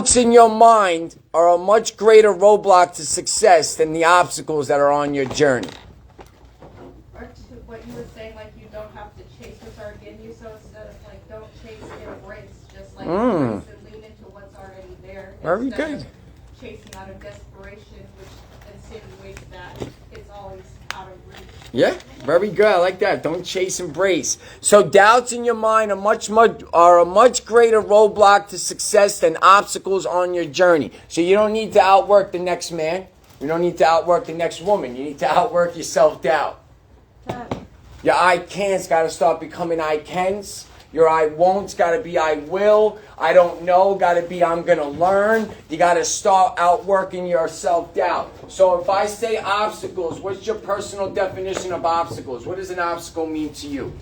Doubts in your mind are a much greater roadblock to success than the obstacles that are on your journey. Or to what you were saying, like you don't have to chase what's already in you, so instead of like don't chase, embrace, just like embrace and lean into what's already there. Very instead good. of chasing out of desperation, which insinuates that it's always out of reach. Yeah, very good. I like that. Don't chase, embrace. So doubts in your mind are a much greater roadblock to success than obstacles on your journey. So you don't need to outwork the next man. You don't need to outwork the next woman. You need to outwork your self-doubt. Your I can't's got to start becoming I can's. Your I won't's got to be I will. I don't know got to be I'm going to learn. You got to start outworking your self-doubt. So if I say obstacles, what's your personal definition of obstacles? What does an obstacle mean to you?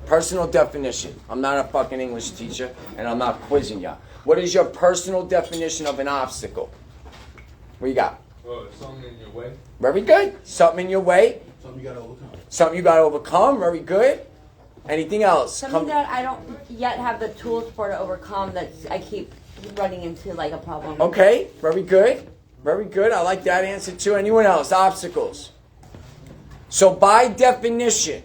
Personal definition. I'm not a fucking English teacher, and I'm not quizzing you. What is your personal definition of an obstacle? What you got? Something in your way. Very good. Something in your way. Something you got to overcome. Something you got to overcome. Very good. Anything else? Something that I don't yet have the tools for to overcome that I keep running into like a problem. Okay, very good. Very good. I like that answer too. Anyone else? Obstacles. So by definition,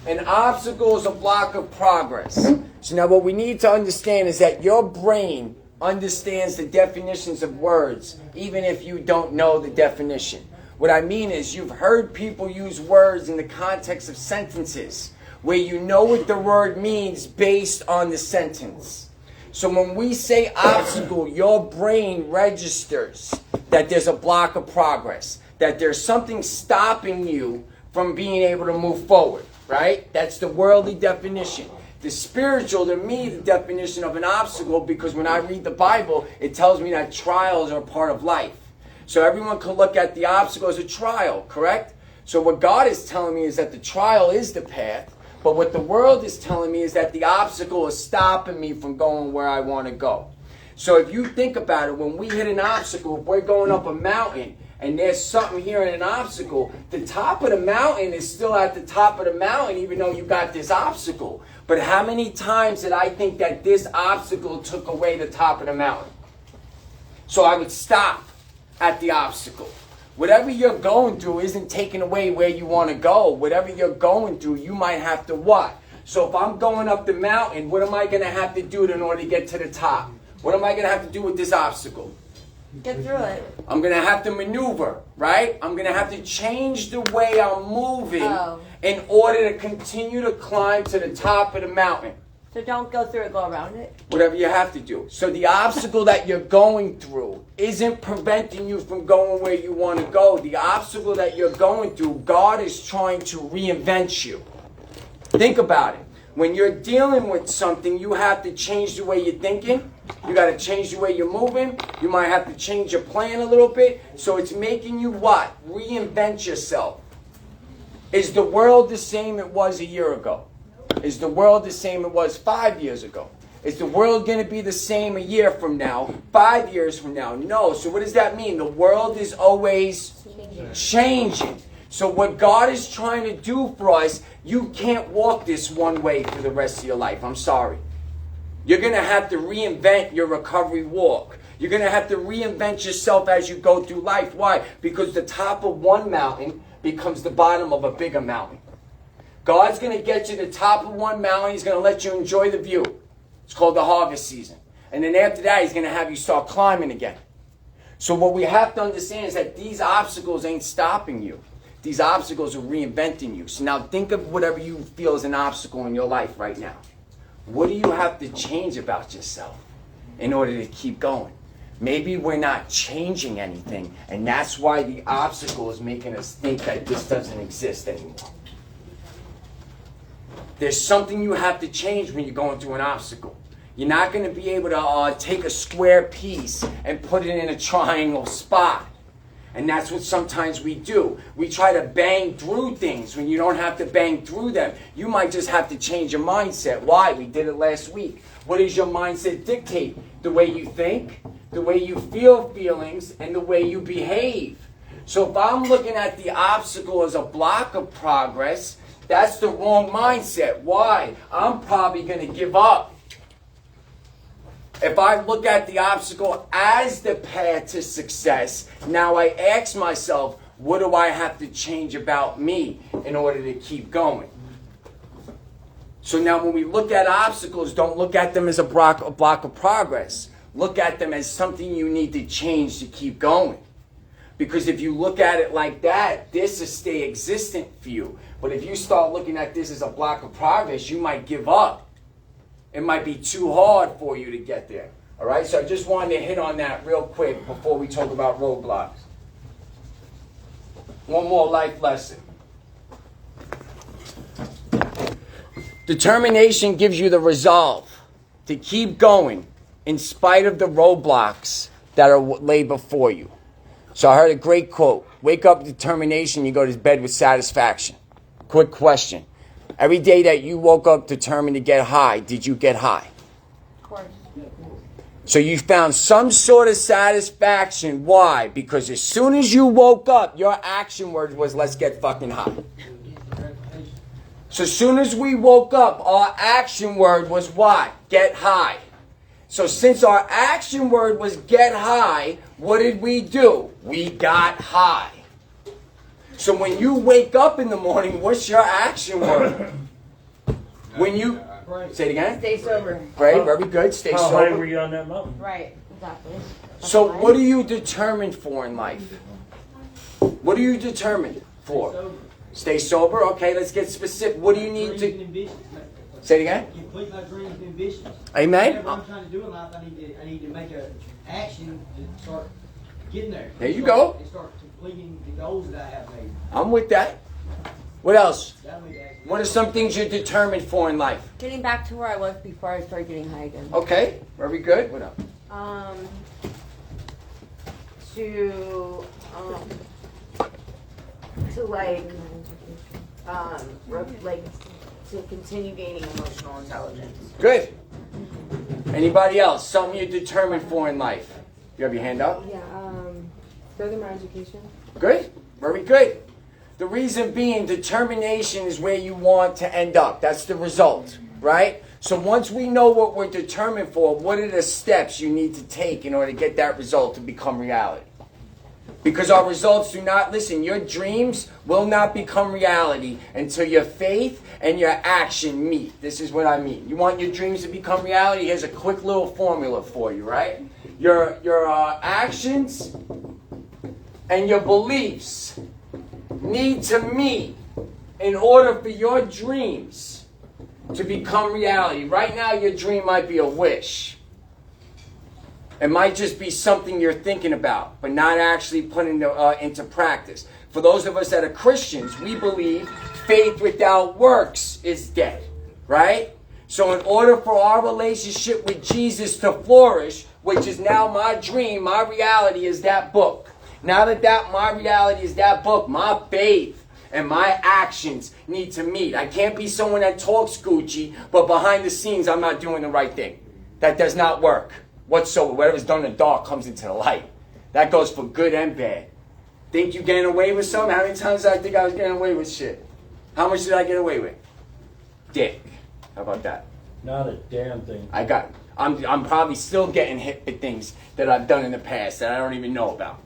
an obstacle is a block of progress. So now what we need to understand is that your brain understands the definitions of words, even if you don't know the definition. What I mean is you've heard people use words in the context of sentences, where you know what the word means based on the sentence. So when we say obstacle, your brain registers that there's a block of progress, that there's something stopping you from being able to move forward, right? That's the worldly definition. The spiritual, to me, the definition of an obstacle, because when I read the Bible, it tells me that trials are part of life. So everyone can look at the obstacle as a trial, correct? So what God is telling me is that the trial is the path. But what the world is telling me is that the obstacle is stopping me from going where I want to go. So if you think about it, when we hit an obstacle, if we're going up a mountain and there's something here in an obstacle, the top of the mountain is still at the top of the mountain even though you got this obstacle. But how many times did I think that this obstacle took away the top of the mountain? So I would stop at the obstacle. Whatever you're going through isn't taking away where you want to go. Whatever you're going through, you might have to what? So if I'm going up the mountain, what am I going to have to do in order to get to the top? What am I going to have to do with this obstacle? Get through it. I'm going to have to maneuver, right? I'm going to have to change the way I'm moving in order to continue to climb to the top of the mountain. So don't go through it, go around it. Whatever you have to do. So the obstacle that you're going through isn't preventing you from going where you want to go. The obstacle that you're going through, God is trying to reinvent you. Think about it. When you're dealing with something, you have to change the way you're thinking. You got to change the way you're moving. You might have to change your plan a little bit. So it's making you what? Reinvent yourself. Is the world the same it was a year ago? Is the world the same it was 5 years ago? Is the world going to be the same a year from now, 5 years from now? No. So what does that mean? The world is always changing. So what God is trying to do for us, you can't walk this one way for the rest of your life. I'm sorry. You're going to have to reinvent your recovery walk. You're going to have to reinvent yourself as you go through life. Why? Because the top of one mountain becomes the bottom of a bigger mountain. God's going to get you to the top of one mountain. He's going to let you enjoy the view. It's called the harvest season. And then after that, he's going to have you start climbing again. So what we have to understand is that these obstacles ain't stopping you. These obstacles are reinventing you. So now think of whatever you feel is an obstacle in your life right now. What do you have to change about yourself in order to keep going? Maybe we're not changing anything, and that's why the obstacle is making us think that this doesn't exist anymore. There's something you have to change when you're going through an obstacle. You're not going to be able to take a square piece and put it in a triangle spot. And that's what sometimes we do. We try to bang through things when you don't have to bang through them. You might just have to change your mindset. Why? We did it last week. What does your mindset dictate? The way you think, the way you feel feelings, and the way you behave. So if I'm looking at the obstacle as a block of progress, that's the wrong mindset. Why? I'm probably going to give up. If I look at the obstacle as the path to success, now I ask myself, what do I have to change about me in order to keep going? So now when we look at obstacles, don't look at them as a block of progress. Look at them as something you need to change to keep going. Because if you look at it like that, this will stay existent for you. But if you start looking at this as a block of progress, you might give up. It might be too hard for you to get there. All right? So I just wanted to hit on that real quick before we talk about roadblocks. One more life lesson. Determination gives you the resolve to keep going in spite of the roadblocks that are laid before you. So I heard a great quote. Wake up with determination, you go to bed with satisfaction. Quick question. Every day that you woke up determined to get high, did you get high? Of course. So you found some sort of satisfaction. Why? Because as soon as you woke up, your action word was, let's get fucking high. So as soon as we woke up, our action word was what? Get high. So since our action word was get high, what did we do? We got high. So when you wake up in the morning, what's your action word? When you... Say it again. Stay sober. Great, very good. Stay How high sober. were you on that mountain? Right, exactly. So what are you determined for in life? What are you determined for? Stay sober. Okay, let's get specific. What do you need to... Say it again. Complete my dreams and ambitions. Amen. Whatever I'm trying to do in life, I need to make an action to start getting there. There you go. And start completing the goals that I have made. I'm with that. What else? That'll be the action. What are some things you're determined for in life? Getting back to where I was before I started getting high again. Okay, very good. What else? To continue gaining emotional intelligence. Good. Anybody else? Something you're determined for in life? You have your hand up? Yeah, further my education. Good. Very good. The reason being, determination is where you want to end up. That's the result, right? So once we know what we're determined for, what are the steps you need to take in order to get that result to become reality? Because our results do not, listen, your dreams will not become reality until your faith and your action meet. This is what I mean. You want your dreams to become reality? Here's a quick little formula for you, right? Your actions and your beliefs need to meet in order for your dreams to become reality. Right now, your dream might be a wish. It might just be something you're thinking about, but not actually putting into practice. For those of us that are Christians, we believe faith without works is dead, right? So in order for our relationship with Jesus to flourish, which is now my dream, my reality is that book. Now that my reality is that book, my faith and my actions need to meet. I can't be someone that talks Gucci, but behind the scenes I'm not doing the right thing. That does not work. Whatsoever, whatever's done in the dark comes into the light. That goes for good and bad. Think you getting away with something? How many times did I think I was getting away with shit? How much did I get away with? Dick. How about that? Not a damn thing. I'm probably still getting hit with things that I've done in the past that I don't even know about.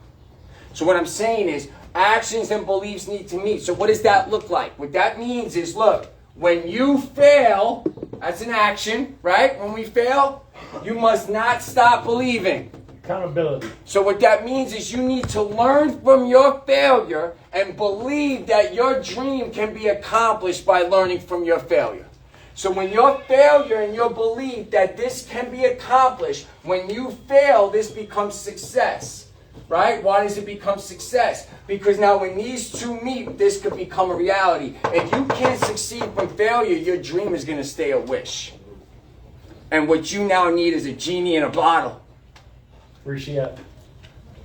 So what I'm saying is, actions and beliefs need to meet. So what does that look like? What that means is, look, when you fail, that's an action, right? When we fail, you must not stop believing. Accountability. So what that means is you need to learn from your failure and believe that your dream can be accomplished by learning from your failure. So when your failure and your belief that this can be accomplished, when you fail, this becomes success. Right? Why does it become success? Because now when these two meet, this could become a reality. If you can't succeed from failure, your dream is going to stay a wish. And what you now need is a genie in a bottle. Appreciate it.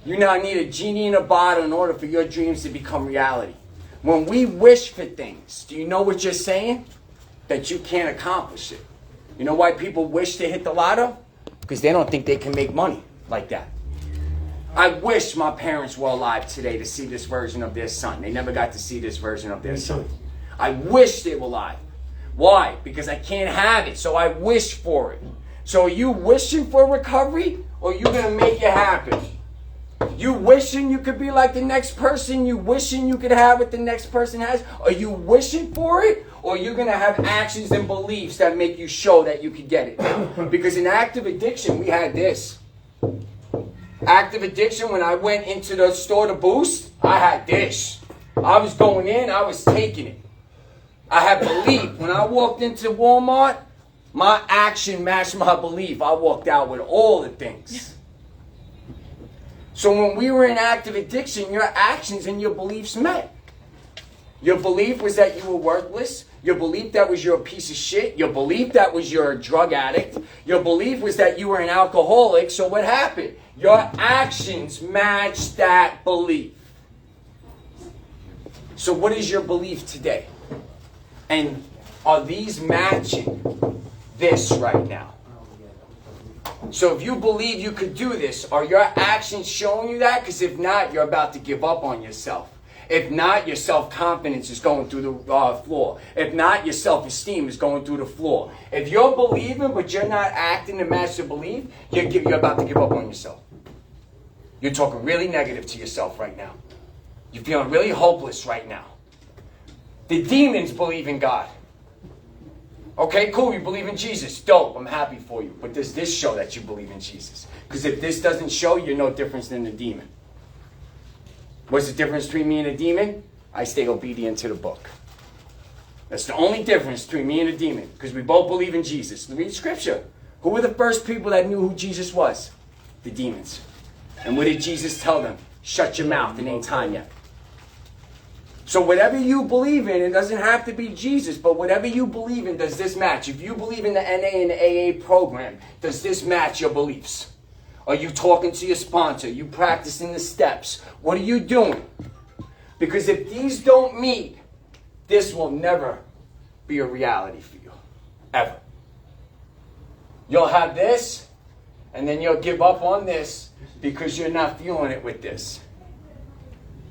You now need a genie in a bottle in order for your dreams to become reality. When we wish for things, do you know what you're saying? That you can't accomplish it. You know why people wish to hit the lotto? Because they don't think they can make money like that. I wish my parents were alive today to see this version of their son. They never got to see this version of their son. I wish they were alive. Why? Because I can't have it, so I wish for it. So are you wishing for recovery, or are you going to make it happen? You wishing you could be like the next person? You wishing you could have what the next person has? Are you wishing for it? Or are you going to have actions and beliefs that make you show that you could get it? Because in active addiction, we had this. Active addiction, when I went into the store to boost, I had this. I was going in, I was taking it. I had belief. When I walked into Walmart, my action matched my belief. I walked out with all the things. So when we were in active addiction, your actions and your beliefs met. Your belief was that you were worthless. Your belief that was you're a piece of shit. Your belief that was you're a drug addict. Your belief was that you were an alcoholic. So what happened? Your actions matched that belief. So what is your belief today? And are these matching this right now? So if you believe you could do this, are your actions showing you that? Because if not, you're about to give up on yourself. If not, your self-confidence is going through the floor. If not, your self-esteem is going through the floor. If you're believing but you're not acting to match your belief, you're about to give up on yourself. You're talking really negative to yourself right now. You're feeling really hopeless right now. The demons believe in God. Okay, cool, you believe in Jesus. Dope, I'm happy for you. But does this show that you believe in Jesus? Because if this doesn't show, you're no different than the demon. What's the difference between me and a demon? I stay obedient to the book. That's the only difference between me and a demon. Because we both believe in Jesus. Read scripture. Who were the first people that knew who Jesus was? The demons. And what did Jesus tell them? Shut your mouth, it ain't time yet. So whatever you believe in, it doesn't have to be Jesus, but whatever you believe in, does this match? If you believe in the NA and the AA program, does this match your beliefs? Are you talking to your sponsor? Are you practicing the steps? What are you doing? Because if these don't meet, this will never be a reality for you. Ever. You'll have this, and then you'll give up on this because you're not feeling it with this.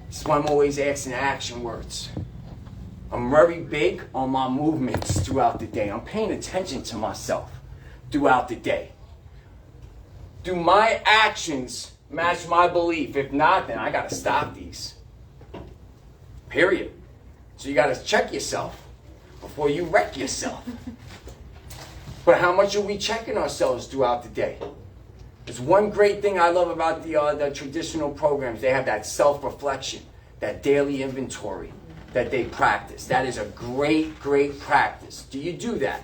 That's why I'm always asking action words. I'm very big on my movements throughout the day. I'm paying attention to myself throughout the day. Do my actions match my belief? If not, then I got to stop these. Period. So you got to check yourself before you wreck yourself. But how much are we checking ourselves throughout the day? There's one great thing I love about the traditional programs. They have that self-reflection, that daily inventory that they practice. That is a great, great practice. Do you do that?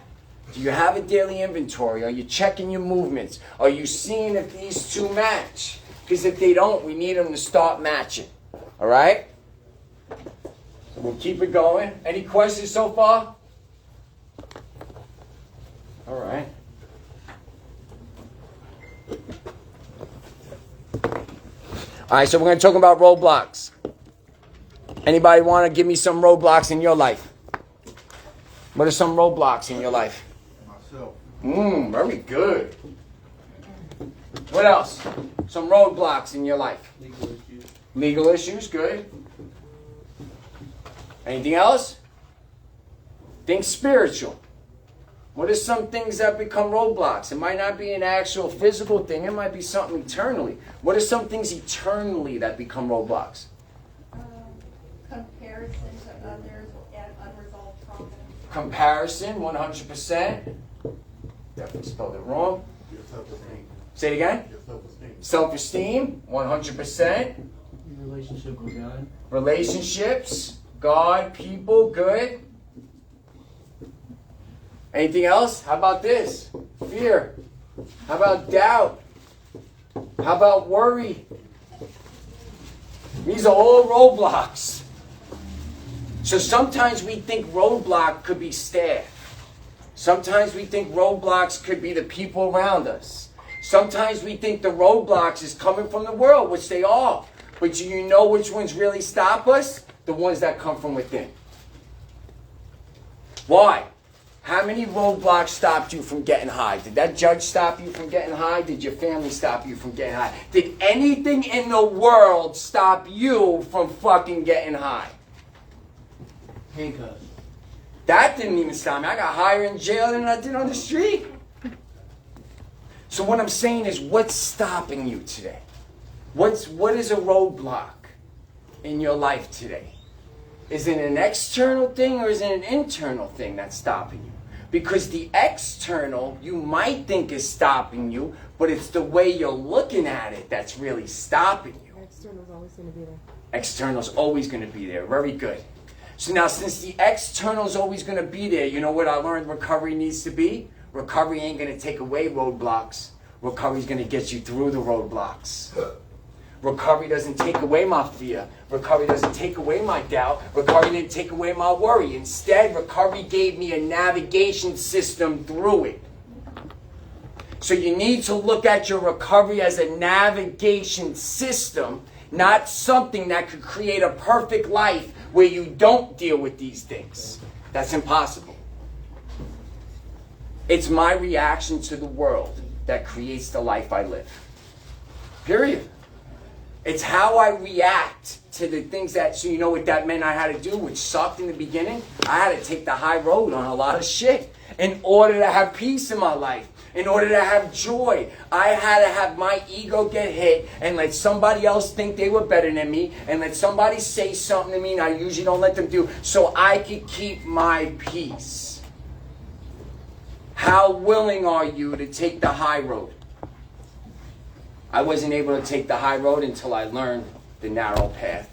Do you have a daily inventory? Are you checking your movements? Are you seeing if these two match? Because if they don't, we need them to start matching. All right? So we'll keep it going. Any questions so far? All right. All right, so we're going to talk about roadblocks. Anybody want to give me some roadblocks in your life? What are some roadblocks in your life? Myself. Very good. What else? Some roadblocks in your life. Legal issues. Legal issues, good. Anything else? Think spiritual. What are some things that become roadblocks? It might not be an actual physical thing. It might be something eternally. What are some things eternally that become roadblocks? Comparison to others and unresolved problems. Comparison, 100%. Definitely spelled it wrong. Your self-esteem. Say it again. Your self-esteem. Self-esteem, 100%. Your relationship with God. Relationships, God, people, good. Anything else? How about this? Fear. How about doubt? How about worry? These are all roadblocks. So sometimes we think roadblock could be staff. Sometimes we think roadblocks could be the people around us. Sometimes we think the roadblocks is coming from the world, which they are. But do you know which ones really stop us? The ones that come from within. Why? How many roadblocks stopped you from getting high? Did that judge stop you from getting high? Did your family stop you from getting high? Did anything in the world stop you from fucking getting high? Handcuffs. That didn't even stop me. I got higher in jail than I did on the street. So what I'm saying is, what's stopping you today? What is a roadblock in your life today? Is it an external thing or is it an internal thing that's stopping you? Because the external, you might think is stopping you, but it's the way you're looking at it that's really stopping you. External's always going to be there. External's always going to be there. Very good. So now, since the external's always going to be there, you know what I learned recovery needs to be? Recovery ain't going to take away roadblocks. Recovery's going to get you through the roadblocks. Recovery doesn't take away my fear. Recovery doesn't take away my doubt. Recovery didn't take away my worry. Instead, recovery gave me a navigation system through it. So you need to look at your recovery as a navigation system, not something that could create a perfect life where you don't deal with these things. That's impossible. It's my reaction to the world that creates the life I live. Period. It's how I react to the things that, so you know what that meant I had to do, which sucked in the beginning? I had to take the high road on a lot of shit in order to have peace in my life, in order to have joy. I had to have my ego get hit and let somebody else think they were better than me and let somebody say something to me, and I usually don't let them do, so I could keep my peace. How willing are you to take the high road? I wasn't able to take the high road until I learned the narrow path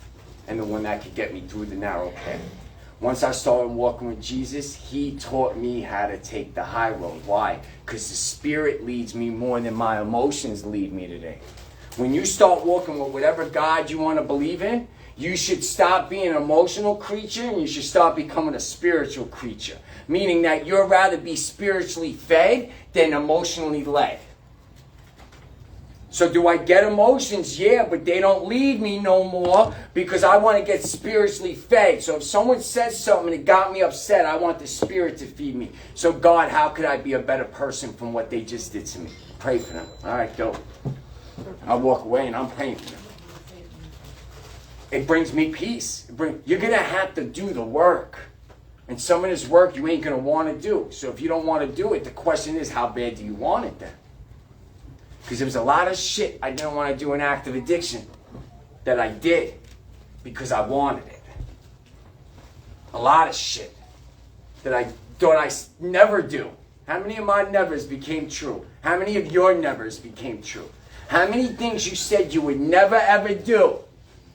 and the one that could get me through the narrow path. Once I started walking with Jesus, he taught me how to take the high road. Why? Because the Spirit leads me more than my emotions lead me today. When you start walking with whatever God you want to believe in, you should stop being an emotional creature and you should start becoming a spiritual creature. Meaning that you'd rather be spiritually fed than emotionally led. So do I get emotions? Yeah, but they don't lead me no more because I want to get spiritually fed. So if someone says something that got me upset, I want the Spirit to feed me. So God, how could I be a better person from what they just did to me? Pray for them. All right, go. I walk away and I'm praying for them. It brings me peace. You're going to have to do the work. And some of this work you ain't going to want to do. So if you don't want to do it, the question is, how bad do you want it then? Because there was a lot of shit I didn't want to do in active addiction that I did because I wanted it. A lot of shit that I thought I never do. How many of my nevers became true? How many of your nevers became true? How many things you said you would never ever do,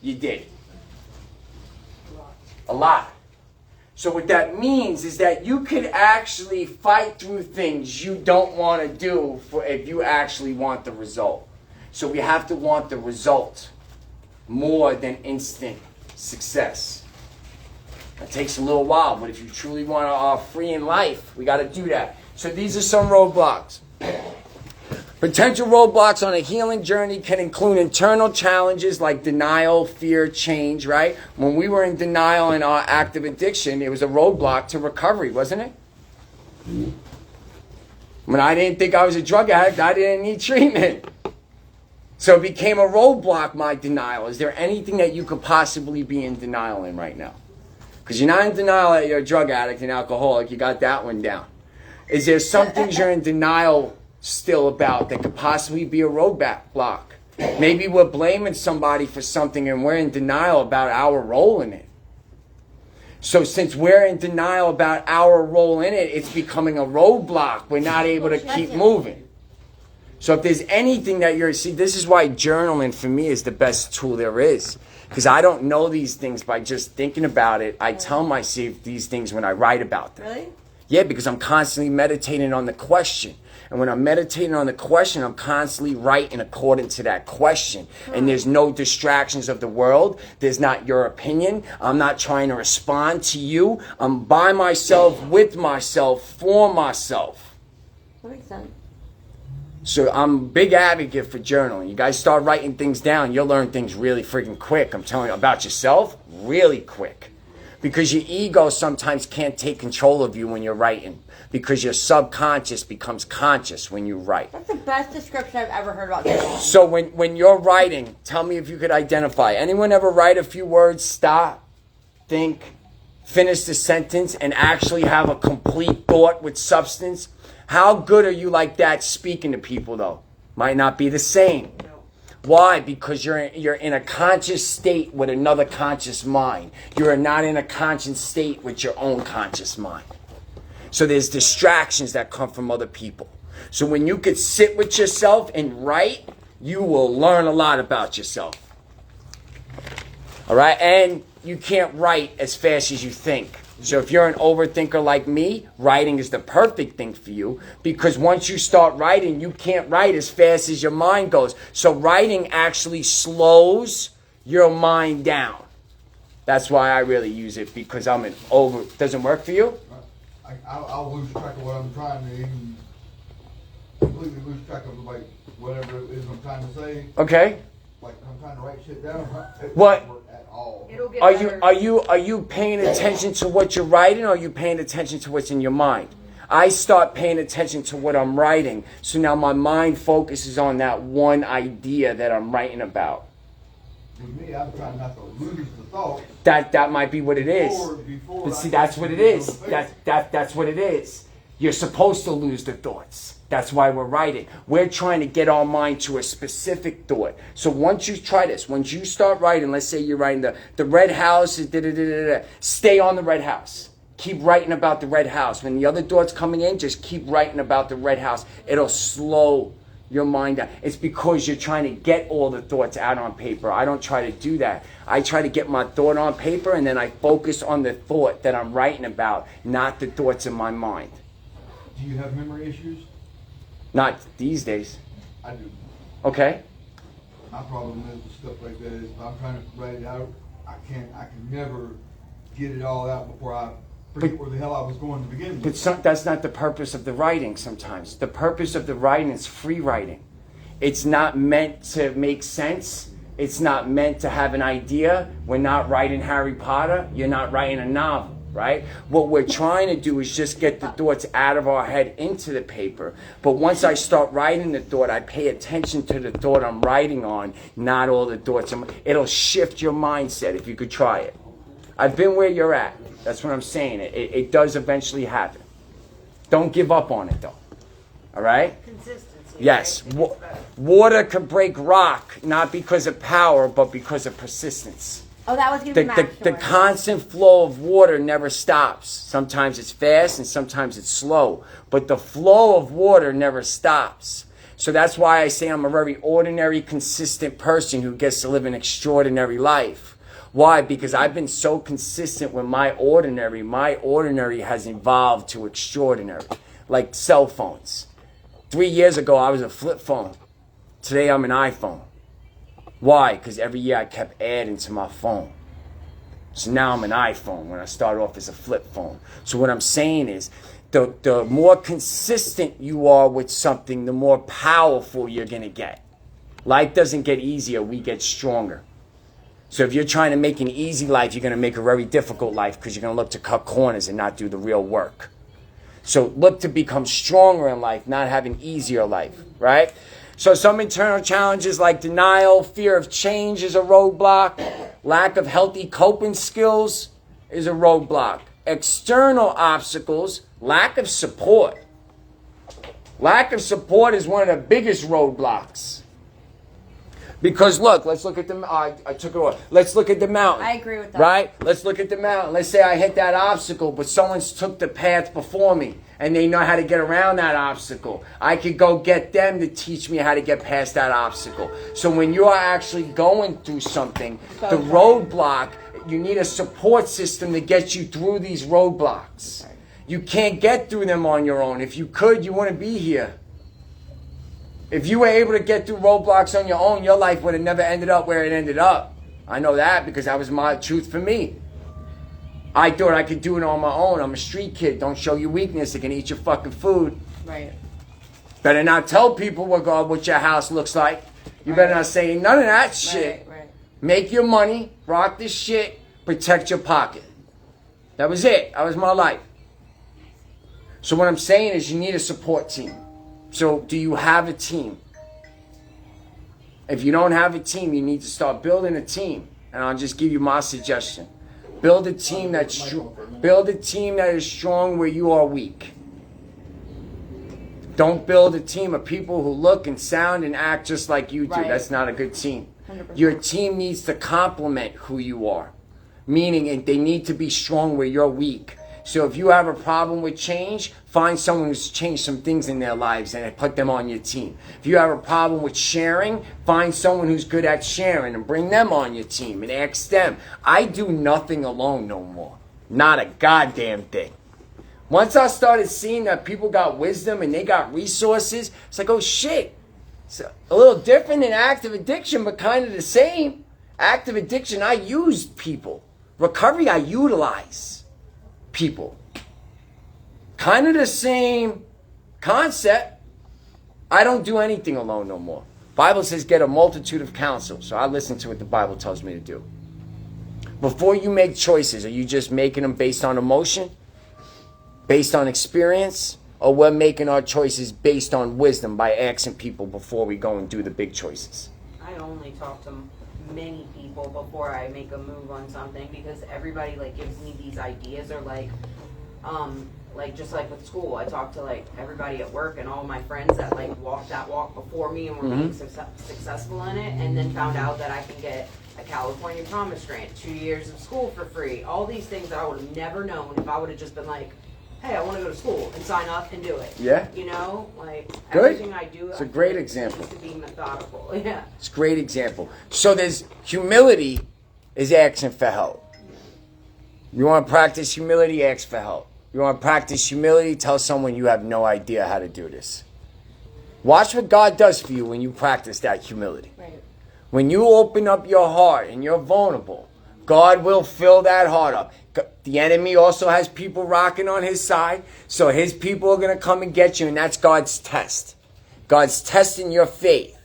you did? A lot. So what that means is that you could actually fight through things you don't want to do if you actually want the result. So we have to want the result more than instant success. It takes a little while, but if you truly want a free in life, we got to do that. So these are some roadblocks. Potential roadblocks on a healing journey can include internal challenges like denial, fear, change, right? When we were in denial in our active addiction, it was a roadblock to recovery, wasn't it? When I didn't think I was a drug addict, I didn't need treatment. So it became a roadblock, my denial. Is there anything that you could possibly be in denial in right now? Because you're not in denial that you're a drug addict and alcoholic. You got that one down. Is there some things you're in denial still about that could possibly be a roadblock? Maybe we're blaming somebody for something and we're in denial about our role in it. So since we're in denial about our role in it, it's becoming a roadblock. We're not able to keep moving. So if there's anything that this is why journaling for me is the best tool there is. Because I don't know these things by just thinking about it. I tell myself these things when I write about them. Really? Yeah, because I'm constantly meditating on the question. And when I'm meditating on the question, I'm constantly writing according to that question. And there's no distractions of the world. There's not your opinion. I'm not trying to respond to you. I'm by myself, with myself, for myself. That makes sense. So I'm a big advocate for journaling. You guys start writing things down, you'll learn things really freaking quick. I'm telling you about yourself, really quick. Because your ego sometimes can't take control of you when you're writing. Because your subconscious becomes conscious when you write. That's the best description I've ever heard about journaling. So when you're writing, tell me if you could identify. Anyone ever write a few words, stop, think, finish the sentence, and actually have a complete thought with substance? How good are you like that speaking to people though? Might not be the same. Why? Because you're in a conscious state with another conscious mind. You're not in a conscious state with your own conscious mind. So there's distractions that come from other people. So when you could sit with yourself and write, you will learn a lot about yourself. All right? And you can't write as fast as you think. So if you're an overthinker like me, writing is the perfect thing for you, because once you start writing, you can't write as fast as your mind goes. So writing actually slows your mind down. That's why I really use it, because I'm an over... Doesn't work for you? I'll lose track of what I'm trying to even completely lose track of, like, whatever it is I'm trying to say. Okay. Like, I'm trying to write shit down. It What? doesn't work at all. It'll get Are better. you paying attention to what you're writing, or are you paying attention to what's in your mind? I start paying attention to what I'm writing, so now my mind focuses on that one idea that I'm writing about. With me, I'm trying not to lose the thought. That might be what it is. Before But see, I that's get what it to the is. face. That's what it is. You're supposed to lose the thoughts. That's why we're writing. We're trying to get our mind to a specific thought. So once you try this, once you start writing, let's say you're writing the red house, stay on the red house. Keep writing about the red house. When the other thoughts coming in, just keep writing about the red house. It'll slow your mind down. It's because you're trying to get all the thoughts out on paper. I don't try to do that. I try to get my thought on paper, and then I focus on the thought that I'm writing about, not the thoughts in my mind. Do you have memory issues? Not these days. I do. Okay? My problem is with stuff like that is if I'm trying to write it out, I can never get it all out before I forget where the hell I was going to begin with. But that's not the purpose of the writing sometimes. The purpose of the writing is free writing. It's not meant to make sense. It's not meant to have an idea. We're not writing Harry Potter. You're not writing a novel, right? What we're trying to do is just get the thoughts out of our head into the paper. But once I start writing the thought, I pay attention to the thought I'm writing on, not all the thoughts. It'll shift your mindset if you could try it. I've been where you're at. That's what I'm saying. It does eventually happen. Don't give up on it, though. All right? Consistency. Yes. Right? Water could break rock, not because of power, but because of persistence. Oh, that was going to be The constant flow of water never stops. Sometimes it's fast and sometimes it's slow. But the flow of water never stops. So that's why I say I'm a very ordinary, consistent person who gets to live an extraordinary life. Why? Because I've been so consistent with my ordinary. My ordinary has evolved to extraordinary. Like cell phones. 3 years ago, I was a flip phone. Today, I'm an iPhone. Why? Because every year I kept adding to my phone. So now I'm an iPhone when I started off as a flip phone. So what I'm saying is, the more consistent you are with something, the more powerful you're going to get. Life doesn't get easier, we get stronger. So if you're trying to make an easy life, you're going to make a very difficult life because you're going to look to cut corners and not do the real work. So look to become stronger in life, not have an easier life, right? So some internal challenges like denial, fear of change is a roadblock. Lack of healthy coping skills is a roadblock. External obstacles, lack of support. Lack of support is one of the biggest roadblocks. Because look, let's look at the, I took it off. Let's look at the mountain. I agree with that. Right? Let's look at the mountain. Let's say I hit that obstacle, but someone's took the path before me and they know how to get around that obstacle. I could go get them to teach me how to get past that obstacle. So when you are actually going through something, the roadblock, you need a support system to get you through these roadblocks. You can't get through them on your own. If you could, you wouldn't be here. If you were able to get through roadblocks on your own, your life would have never ended up where it ended up. I know that because that was my truth for me. I thought I could do it on my own. I'm a street kid. Don't show your weakness. They can eat your fucking food. Right. Better not tell people what your house looks like. You better not say none of that shit. Right. Make your money, rock this shit, protect your pocket. That was it. That was my life. So what I'm saying is you need a support team. So do you have a team? If you don't have a team, you need to start building a team. And I'll just give you my suggestion. Build a team that's strong. Build a team that is strong where you are weak. Don't build a team of people who look and sound and act just like you do. Right. That's not a good team. 100%. Your team needs to complement who you are, meaning they need to be strong where you're weak. So if you have a problem with change, find someone who's changed some things in their lives and put them on your team. If you have a problem with sharing, find someone who's good at sharing and bring them on your team and ask them. I do nothing alone no more. Not a goddamn thing. Once I started seeing that people got wisdom and they got resources, it's like, oh shit. It's a little different than active addiction, but kind of the same. Active addiction, I use people. Recovery, I utilize people. Kind of the same concept. I don't do anything alone no more. Bible says get a multitude of counsel. So I listen to what the Bible tells me to do. Before you make choices, are you just making them based on emotion? Based on experience? Or we're making our choices based on wisdom by asking people before we go and do the big choices? I only talk to many people before I make a move on something, because everybody like gives me these ideas, or like just like with school, I talk to like everybody at work and all my friends that like walked that walk before me and were being successful in it, and then found out that I can get a California Promise Grant, 2 years of school for free, all these things that I would have never known if I would have just been like, hey, I want to go to school and sign up and do it. Yeah. You know, like Good. everything I do. It's a great example. Needs to be methodical. Yeah. It's a great example. So there's humility is asking for help. You want to practice humility, ask for help. You want to practice humility, tell someone you have no idea how to do this. Watch what God does for you when you practice that humility. Right. When you open up your heart and you're vulnerable, God will fill that heart up. The enemy also has people rocking on his side, so his people are going to come and get you, and that's God's test. God's testing your faith,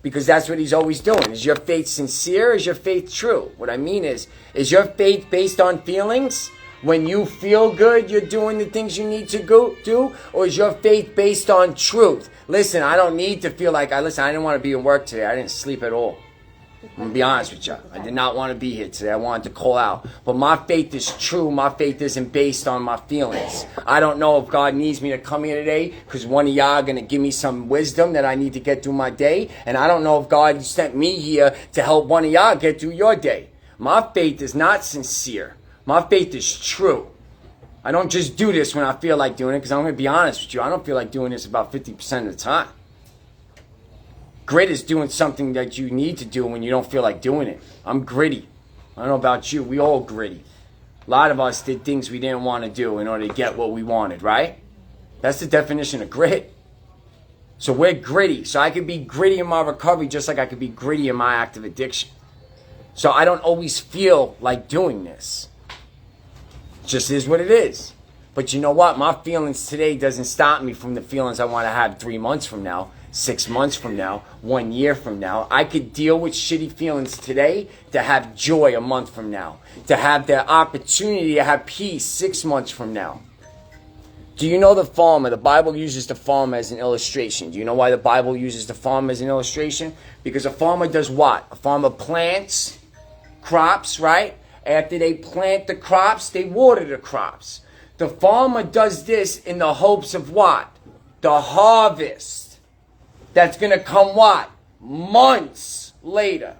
because that's what he's always doing. Is your faith sincere? Is your faith true? What I mean is your faith based on feelings? When you feel good, you're doing the things you need to go do? Or is your faith based on truth? Listen, I don't need to feel like, I didn't want to be in work today. I didn't sleep at all. I'm going to be honest with you. I did not want to be here today. I wanted to call out. But my faith is true. My faith isn't based on my feelings. I don't know if God needs me to come here today because one of y'all are going to give me some wisdom that I need to get through my day. And I don't know if God sent me here to help one of y'all get through your day. My faith is not sincere. My faith is true. I don't just do this when I feel like doing it, because I'm going to be honest with you. I don't feel like doing this about 50% of the time. Grit is doing something that you need to do when you don't feel like doing it. I'm gritty. I don't know about you. We all gritty. A lot of us did things we didn't want to do in order to get what we wanted, right? That's the definition of grit. So we're gritty. So I could be gritty in my recovery just like I could be gritty in my active addiction. So I don't always feel like doing this. It just is what it is. But you know what? My feelings today doesn't stop me from the feelings I want to have 3 months from now, 6 months from now, 1 year from now. I could deal with shitty feelings today to have joy a month from now, to have the opportunity to have peace 6 months from now. Do you know the farmer? The Bible uses the farmer as an illustration. Do you know why the Bible uses the farmer as an illustration? Because a farmer does what? A farmer plants crops, right? After they plant the crops, they water the crops. The farmer does this in the hopes of what? The harvest. That's going to come what? Months later.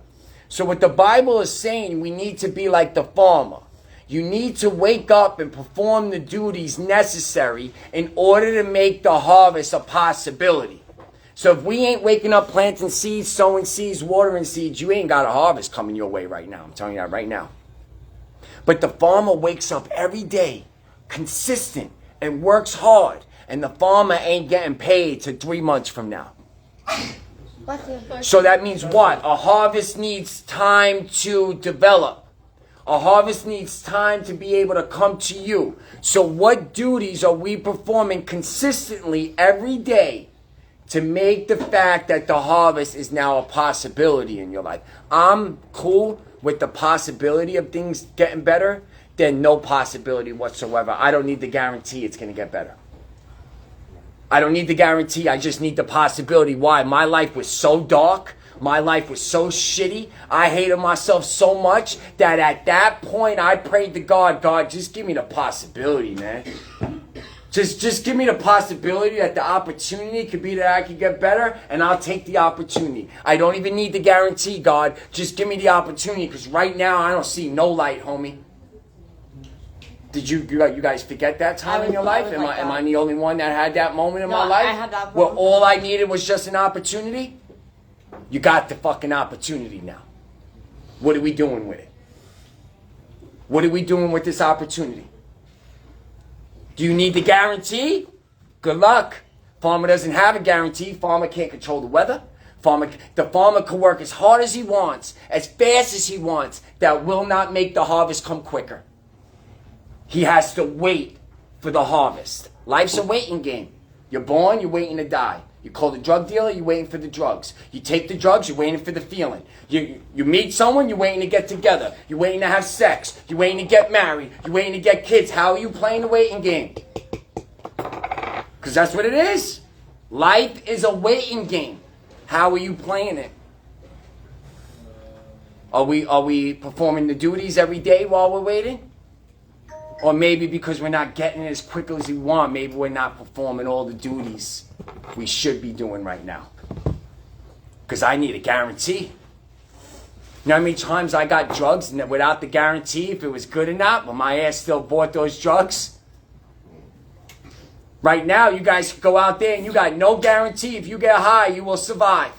So what the Bible is saying, we need to be like the farmer. You need to wake up and perform the duties necessary in order to make the harvest a possibility. So if we ain't waking up planting seeds, sowing seeds, watering seeds, you ain't got a harvest coming your way right now. I'm telling you that right now. But the farmer wakes up every day, consistent, and works hard. And the farmer ain't getting paid till 3 months from now. So that means what? A harvest needs time to develop. A harvest needs time to be able to come to you. So what duties are we performing consistently every day to make the fact that the harvest is now a possibility in your life? I'm cool with the possibility of things getting better than no possibility whatsoever. I don't need the guarantee it's going to get better. I don't need the guarantee. I just need the possibility. Why? My life was so dark. My life was so shitty. I hated myself so much that at that point I prayed to God, God, just give me the possibility, man. Just give me the possibility that the opportunity could be that I could get better, and I'll take the opportunity. I don't even need the guarantee, God. Just give me the opportunity, because right now I don't see no light, homie. Did you guys forget that time in your life? Am I the only one that had that moment in my life? I had that where moment. all I needed was just an opportunity? You got the fucking opportunity now. What are we doing with it? What are we doing with this opportunity? Do you need the guarantee? Good luck. Farmer doesn't have a guarantee. Farmer can't control the weather. The farmer can work as hard as he wants, as fast as he wants. That will not make the harvest come quicker. He has to wait for the harvest. Life's a waiting game. You're born, you're waiting to die. You call the drug dealer, you're waiting for the drugs. You take the drugs, you're waiting for the feeling. You meet someone, you're waiting to get together. You're waiting to have sex. You're waiting to get married. You're waiting to get kids. How are you playing the waiting game? Because that's what it is. Life is a waiting game. How are you playing it? Are we performing the duties every day while we're waiting? Or maybe because we're not getting it as quick as we want, maybe we're not performing all the duties we should be doing right now. Because I need a guarantee. You know how many times I got drugs and without the guarantee if it was good or not, but my ass still bought those drugs? Right now, you guys go out there and you got no guarantee if you get high, you will survive.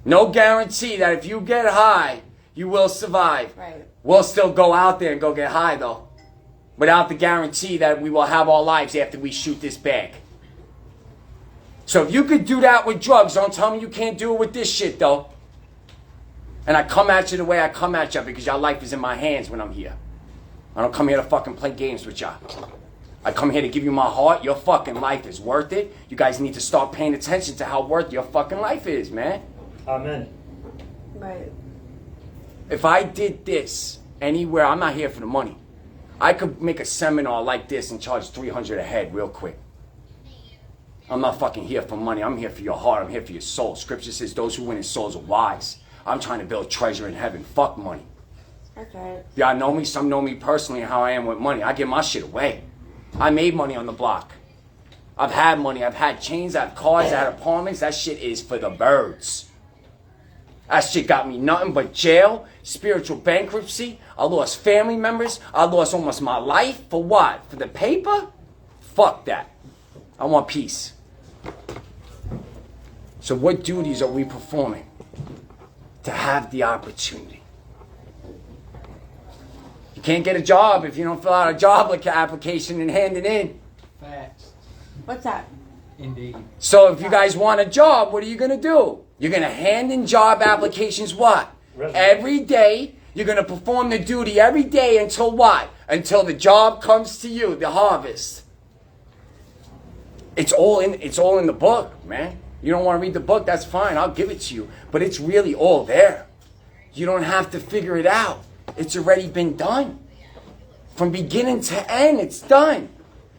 No guarantee that if you get high, you will survive. Right. We'll still go out there and go get high, though. Without the guarantee that we will have our lives after we shoot this bag. So if you could do that with drugs, don't tell me you can't do it with this shit, though. And I come at you the way I come at you because your life is in my hands when I'm here. I don't come here to fucking play games with y'all. I come here to give you my heart. Your fucking life is worth it. You guys need to start paying attention to how worth your fucking life is, man. Amen. Right. If I did this anywhere, I'm not here for the money. I could make a seminar like this and charge $300 a head real quick. I'm not fucking here for money. I'm here for your heart. I'm here for your soul. Scripture says those who win his souls are wise. I'm trying to build treasure in heaven. Fuck money. That's right. Y'all know me. Some know me personally and how I am with money. I give my shit away. I made money on the block. I've had money. I've had chains. I have cars. I had apartments. That shit is for the birds. That shit got me nothing but jail, spiritual bankruptcy. I lost family members. I lost almost my life. For what? For the paper? Fuck that. I want peace. So what duties are we performing to have the opportunity? You can't get a job if you don't fill out a job application and hand it in. Facts. What's that? Indeed. So if you guys want a job, what are you going to do? You're going to hand in job applications what? Every day. You're going to perform the duty every day until what? Until the job comes to you, the harvest. It's all in the book, man. You don't want to read the book, that's fine. I'll give it to you. But it's really all there. You don't have to figure it out. It's already been done. From beginning to end, it's done.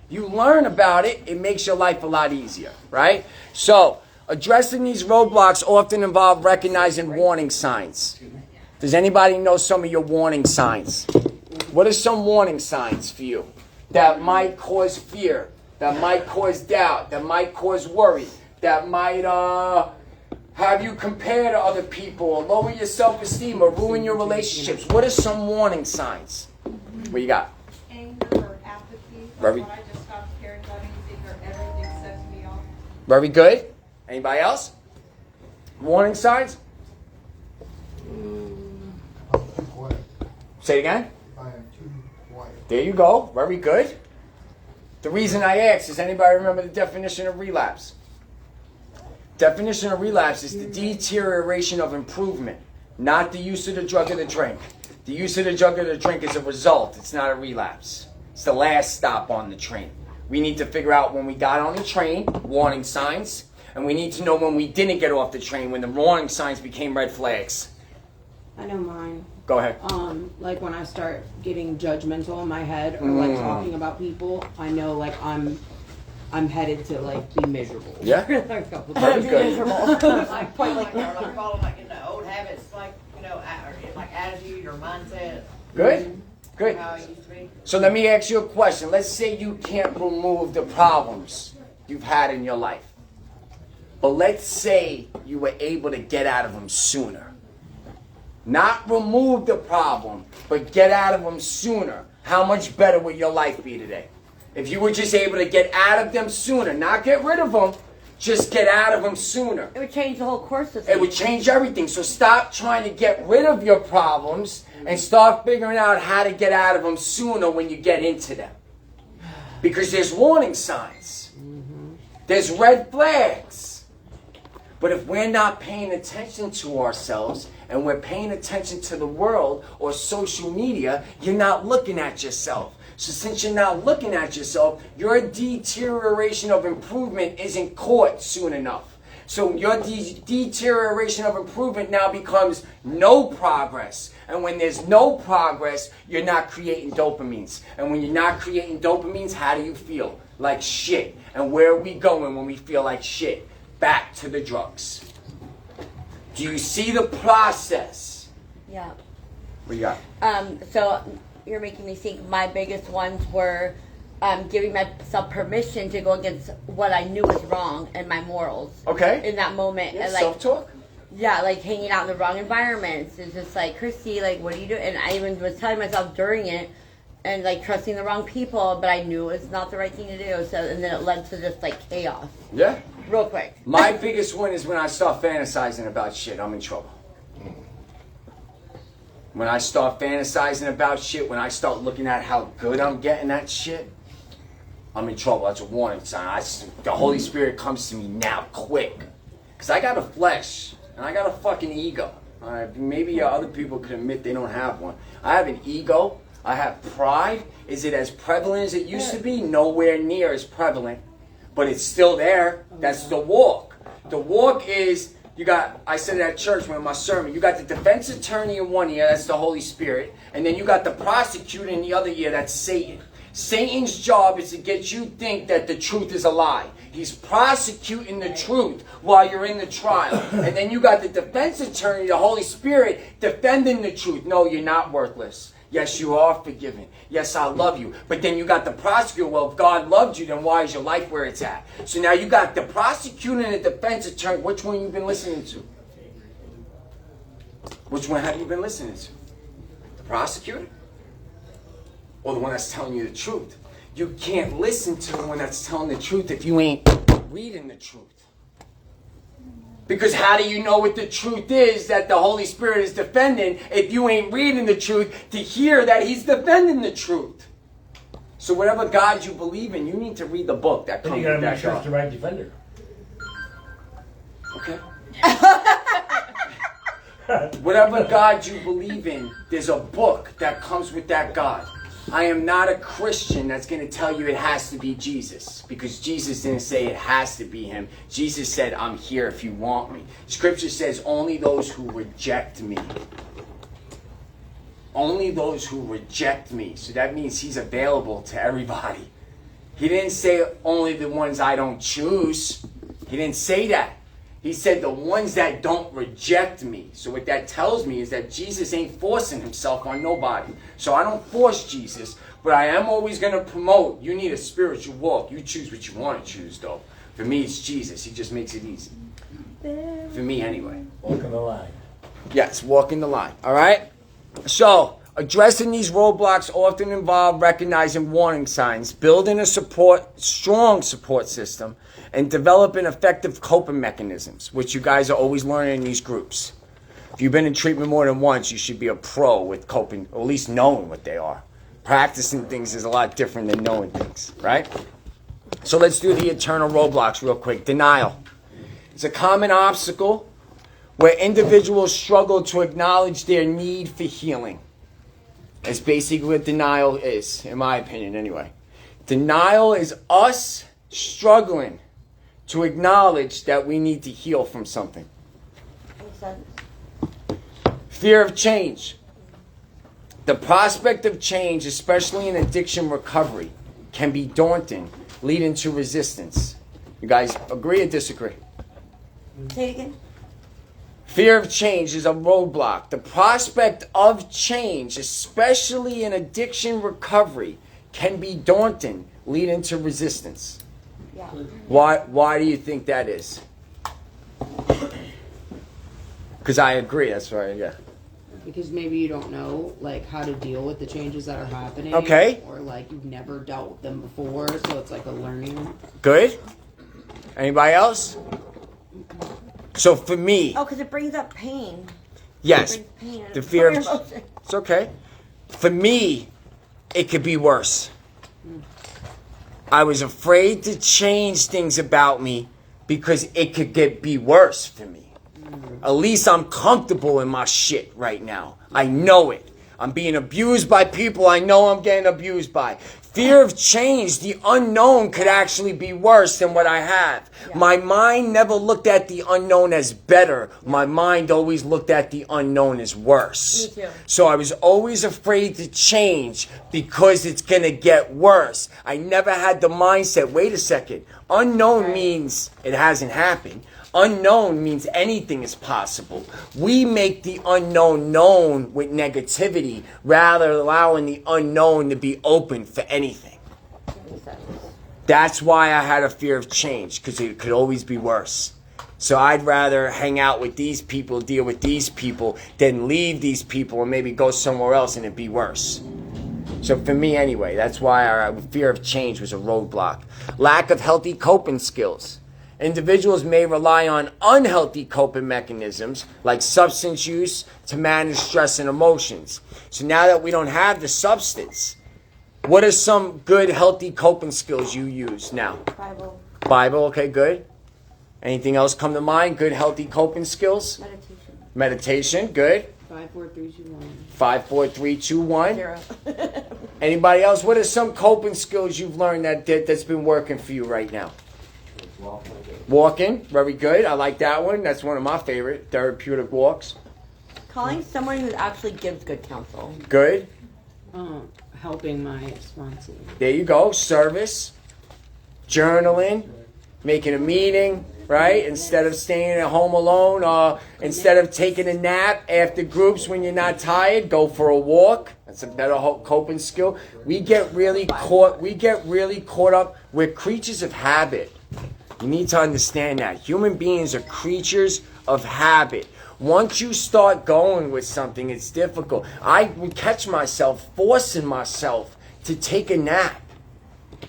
You learn about it, it makes your life a lot easier, right? So, addressing these roadblocks often involve recognizing warning signs. Does anybody know some of your warning signs? What are some warning signs for you that might cause fear, that might cause doubt, that might cause worry, that might have you compare to other people, or lower your self-esteem, or ruin your relationships? What are some warning signs? What you got? Anger or apathy. Very- When I just stopped caring about anything or everything sets me off. Very good. Anybody else? Warning signs? Quiet. Say it again. I am too quiet. There you go. Very good. The reason I asked, does anybody remember the definition of relapse? Definition of relapse is the deterioration of improvement, not the use of the drug or the drink. The use of the drug or the drink is a result. It's not a relapse. It's the last stop on the train. We need to figure out when we got on the train, warning signs, and we need to know when we didn't get off the train, when the warning signs became red flags. I know mine. Go ahead. Like when I start getting judgmental in my head or like talking about people, I know like I'm headed to like be miserable. Yeah. A couple Very times. good. Like point like follow like old habits, like like attitude or mindset. Good. Good. how I used to be. So let me ask you a question. Let's say you can't remove the problems you've had in your life. But let's say you were able to get out of them sooner. Not remove the problem, but get out of them sooner. How much better would your life be today? If you were just able to get out of them sooner, not get rid of them, just get out of them sooner. It would change the whole course of It things. would change everything. So stop trying to get rid of your problems and start figuring out how to get out of them sooner when you get into them. Because there's warning signs. There's red flags. But if we're not paying attention to ourselves and we're paying attention to the world or social media, you're not looking at yourself. So since you're not looking at yourself, your deterioration of improvement isn't caught soon enough. So your deterioration of improvement now becomes no progress. And when there's no progress, you're not creating dopamines. And when you're not creating dopamines, how do you feel? Like shit. And where are we going when we feel like shit? Back to the drugs. Do you see the process? Yeah. What do you got? So you're making me think my biggest ones were giving myself permission to go against what I knew was wrong and my morals. Okay. In that moment. Yeah, And like, self-talk. yeah, like hanging out in the wrong environments. It's just like, Christy, like, what are you doing? And I even was telling myself during it and like trusting the wrong people, but I knew it was not the right thing to do. So, and then it led to just like chaos. Yeah. Real quick. My biggest one is when I start fantasizing about shit, I'm in trouble. When I start fantasizing about shit, when I start looking at how good I'm getting at shit, I'm in trouble. That's a warning sign. The Holy Spirit comes to me now, quick. Because I got a flesh, and I got a fucking ego. All right? Maybe other people could admit they don't have one. I have an ego. I have pride. Is it as prevalent as it used to be? Nowhere near as prevalent. But it's still there. That's the walk. The walk is, you got, I said it at church in my sermon, you got the defense attorney in one ear, that's the Holy Spirit, and then you got the prosecutor in the other ear, that's Satan. Satan's job is to get you to think that the truth is a lie. He's prosecuting the truth while you're in the trial. And then you got the defense attorney, the Holy Spirit, defending the truth. No, you're not worthless. Yes, you are forgiven. Yes, I love you. But then you got the prosecutor. Well, if God loved you, then why is your life where it's at? So now you got the prosecutor and the defense attorney. Which one you been listening to? Which one have you been listening to? The prosecutor? Or the one that's telling you the truth? You can't listen to the one that's telling the truth if you ain't reading the truth. Because how do you know what the truth is that the Holy Spirit is defending if you ain't reading the truth to hear that He's defending the truth? So whatever God you believe in, you need to read the book that Then comes you with gotta make that sure it's the God. right defender. Okay. Whatever God you believe in, there's a book that comes with that God. I am not a Christian that's going to tell you it has to be Jesus, because Jesus didn't say it has to be Him. Jesus said, I'm here if you want me. Scripture says only those who reject me. Only those who reject me. So that means He's available to everybody. He didn't say only the ones I don't choose. He didn't say that. He said the ones that don't reject me. So what that tells me is that Jesus ain't forcing Himself on nobody. So I don't force Jesus, but I am always going to promote. You need a spiritual walk. You choose what you want to choose, though. For me, it's Jesus. He just makes it easy. For me, anyway. Walking the line. Yes, walking the line. All right? So, addressing these roadblocks often involve recognizing warning signs, building a strong support system, and developing effective coping mechanisms, which you guys are always learning in these groups. If you've been in treatment more than once, you should be a pro with coping, or at least knowing what they are. Practicing things is a lot different than knowing things, right? So let's do the internal roadblocks real quick. Denial. It's a common obstacle where individuals struggle to acknowledge their need for healing. That's basically what denial is, in my opinion anyway. Denial is us struggling to acknowledge that we need to heal from something. Makes sense. Fear of change. The prospect of change, especially in addiction recovery, can be daunting, leading to resistance. You guys agree or disagree? Say it again. Fear of change is a roadblock. The prospect of change, especially in addiction recovery, can be daunting, leading to resistance. Yeah. Why do you think that is? Because I agree, that's right, yeah. Because maybe you don't know like how to deal with the changes that are happening. Okay. Or like you've never dealt with them before, so it's like a learning. Good? Anybody else? So for me, Oh, because it brings up pain. yes, It brings pain. the fear of Emotion. it's okay. For me, it could be worse. I was afraid to change things about me because it could be worse for me. At least I'm comfortable in my shit right now. I know it. I'm being abused by people I know I'm getting abused by. Fear of change, the unknown could actually be worse than what I have. Yeah. My mind never looked at the unknown as better. My mind always looked at the unknown as worse. Me too. So I was always afraid to change because it's going to get worse. I never had the mindset, wait a second, unknown means it hasn't happened. Unknown means anything is possible. We make the unknown known with negativity rather than allowing the unknown to be open for anything. That's why I had a fear of change, because it could always be worse. So I'd rather hang out with these people, deal with these people, than leave these people and maybe go somewhere else and it'd be worse. So for me anyway, that's why our fear of change was a roadblock. Lack of healthy coping skills. Individuals may rely on unhealthy coping mechanisms like substance use to manage stress and emotions. So now that we don't have the substance, what are some good healthy coping skills you use now? Bible. Bible, okay, good. Anything else come to mind? Good healthy coping skills? Meditation. Meditation, good. 5, 4, 3, 2, 1. 5, 4, 3, 2, 1. 0. Anybody else? What are some coping skills you've learned that's been working for you right now? Walking, very good. I like that one. That's one of my favorite therapeutic walks. Calling someone who actually gives good counsel. Good. Helping my sponsor. There you go. Service, journaling, making a meeting, right? Instead of staying at home alone, or instead of taking a nap after groups when you're not tired, go for a walk. That's a better coping skill. We get really caught up. We're creatures of habit. You need to understand that. Human beings are creatures of habit. Once you start going with something, it's difficult. I would catch myself forcing myself to take a nap.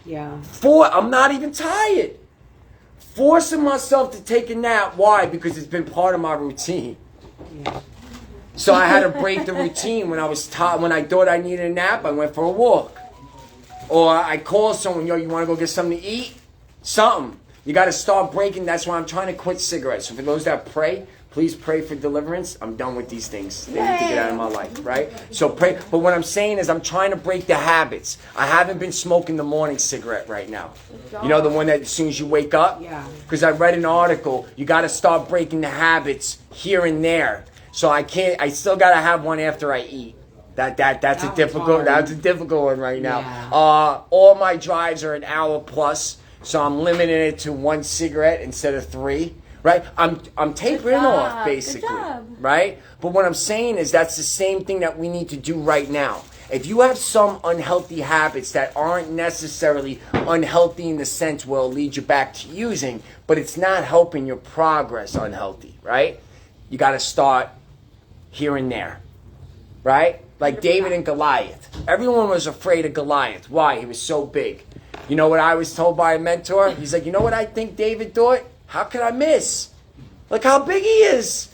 Yeah. I'm not even tired. Forcing myself to take a nap. Why? Because it's been part of my routine. Yeah. So I had to break the routine. When I was tired, when I thought I needed a nap, I went for a walk. Or I called someone, yo, you want to go get something to eat? Something. You got to start breaking. That's why I'm trying to quit cigarettes. So for those that pray, please pray for deliverance. I'm done with these things. They need to get out of my life, right? So pray. But what I'm saying is I'm trying to break the habits. I haven't been smoking the morning cigarette right now. You know, the one that as soon as you wake up? Yeah. Because I read an article, you got to start breaking the habits here and there. So I still got to have one after I eat. That's a difficult one right now. Yeah. All my drives are an hour plus. So I'm limiting it to one cigarette instead of 3, right? I'm tapering off basically, Good job. right? But what I'm saying is that's the same thing that we need to do right now. If you have some unhealthy habits that aren't necessarily unhealthy in the sense where it'll lead you back to using, but it's not helping your progress unhealthy, right? You got to start here and there, right? Like David and Goliath. Everyone was afraid of Goliath. Why? He was so big. You know what I was told by a mentor? He's like, you know what I think David thought? How could I miss? Look how big he is.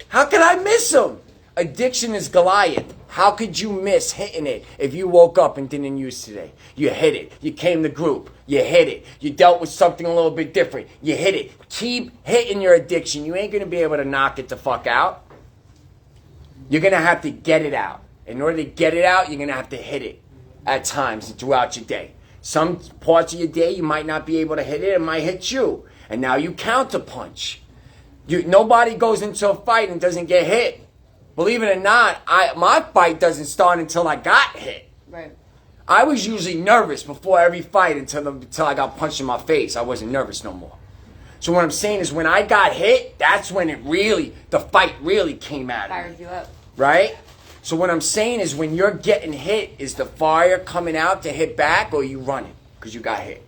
How could I miss him? Addiction is Goliath. How could you miss hitting it if you woke up and didn't use today? You hit it. You came to group. You hit it. You dealt with something a little bit different. You hit it. Keep hitting your addiction. You ain't going to be able to knock it the fuck out. You're going to have to get it out. In order to get it out, you're going to have to hit it at times and throughout your day. Some parts of your day you might not be able to hit it. It might hit you. And now you counterpunch. Nobody goes into a fight and doesn't get hit. Believe it or not, my fight doesn't start until I got hit. Right. I was usually nervous before every fight until I got punched in my face. I wasn't nervous no more. So what I'm saying is when I got hit, that's when the fight really came at me. Fired you up. Right? So what I'm saying is when you're getting hit, is the fire coming out to hit back or are you running because you got hit?